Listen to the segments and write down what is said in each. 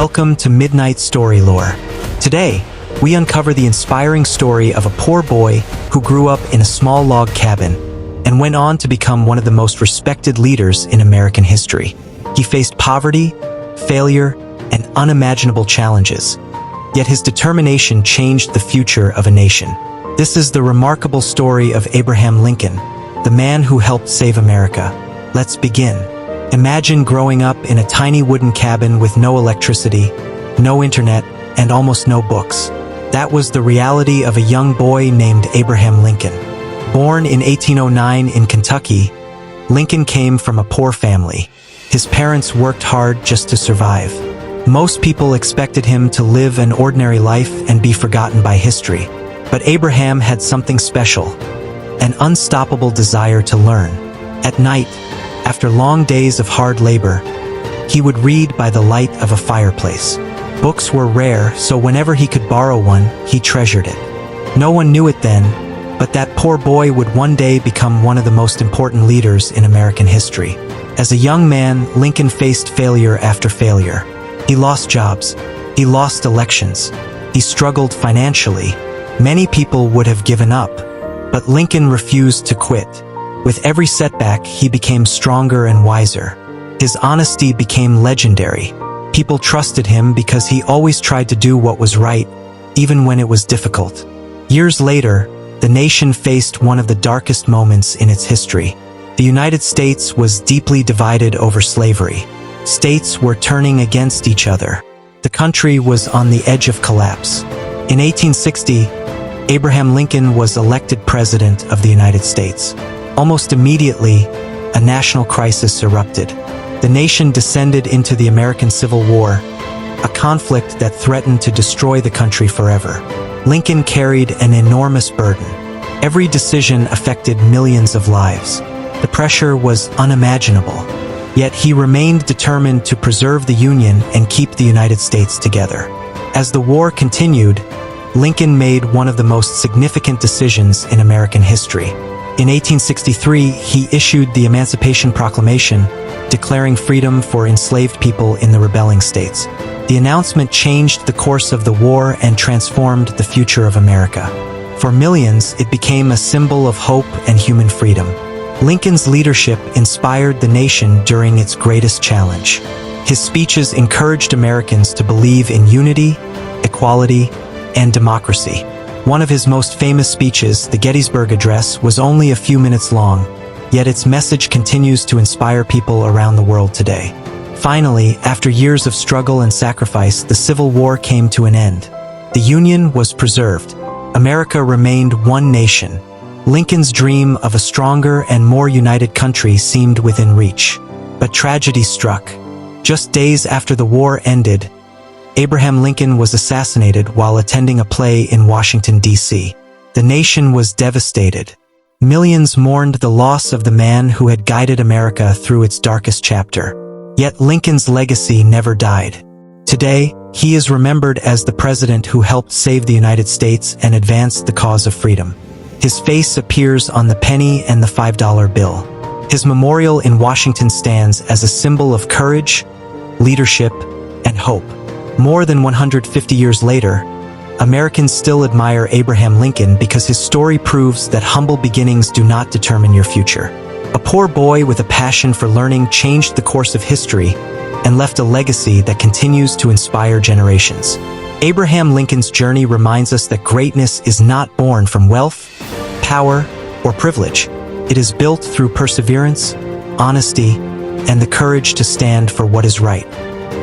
Welcome to Midnight Story Lore. Today, we uncover the inspiring story of a poor boy who grew up in a small log cabin and went on to become one of the most respected leaders in American history. He faced poverty, failure, and unimaginable challenges, yet his determination changed the future of a nation. This is the remarkable story of Abraham Lincoln, the man who helped save America. Let's begin. Imagine growing up in a tiny wooden cabin with no electricity, no internet, and almost no books. That was the reality of a young boy named Abraham Lincoln. Born in 1809 in Kentucky, Lincoln came from a poor family. His parents worked hard just to survive. Most people expected him to live an ordinary life and be forgotten by history. But Abraham had something special, an unstoppable desire to learn. At night, after long days of hard labor, he would read by the light of a fireplace. Books were rare, so whenever he could borrow one, he treasured it. No one knew it then, but that poor boy would one day become one of the most important leaders in American history. As a young man, Lincoln faced failure after failure. He lost jobs. He lost elections. He struggled financially. Many people would have given up, but Lincoln refused to quit. With every setback, he became stronger and wiser. His honesty became legendary. People trusted him because he always tried to do what was right, even when it was difficult. Years later, the nation faced one of the darkest moments in its history. The United States was deeply divided over slavery. States were turning against each other. The country was on the edge of collapse. In 1860, Abraham Lincoln was elected President of the United States. Almost immediately, a national crisis erupted. The nation descended into the American Civil War, a conflict that threatened to destroy the country forever. Lincoln carried an enormous burden. Every decision affected millions of lives. The pressure was unimaginable, yet he remained determined to preserve the Union and keep the United States together. As the war continued, Lincoln made one of the most significant decisions in American history. In 1863, he issued the Emancipation Proclamation, declaring freedom for enslaved people in the rebelling states. The announcement changed the course of the war and transformed the future of America. For millions, it became a symbol of hope and human freedom. Lincoln's leadership inspired the nation during its greatest challenge. His speeches encouraged Americans to believe in unity, equality, and democracy. One of his most famous speeches, the Gettysburg Address, was only a few minutes long, yet its message continues to inspire people around the world today. Finally, after years of struggle and sacrifice, the Civil War came to an end. The Union was preserved. America remained one nation. Lincoln's dream of a stronger and more united country seemed within reach. But tragedy struck. Just days after the war ended, Abraham Lincoln was assassinated while attending a play in Washington, D.C. The nation was devastated. Millions mourned the loss of the man who had guided America through its darkest chapter. Yet Lincoln's legacy never died. Today, he is remembered as the president who helped save the United States and advanced the cause of freedom. His face appears on the penny and the $5 bill. His memorial in Washington stands as a symbol of courage, leadership, and hope. More than 150 years later, Americans still admire Abraham Lincoln because his story proves that humble beginnings do not determine your future. A poor boy with a passion for learning changed the course of history and left a legacy that continues to inspire generations. Abraham Lincoln's journey reminds us that greatness is not born from wealth, power, or privilege. It is built through perseverance, honesty, and the courage to stand for what is right.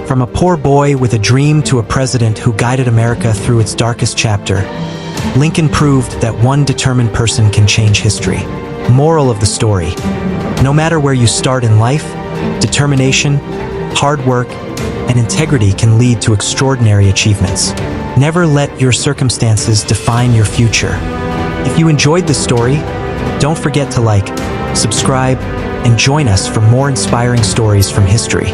From a poor boy with a dream to a president who guided America through its darkest chapter, Lincoln proved that one determined person can change history. Moral of the story: no matter where you start in life, determination, hard work, and integrity can lead to extraordinary achievements. Never let your circumstances define your future. If you enjoyed this story, don't forget to like, subscribe, and join us for more inspiring stories from history.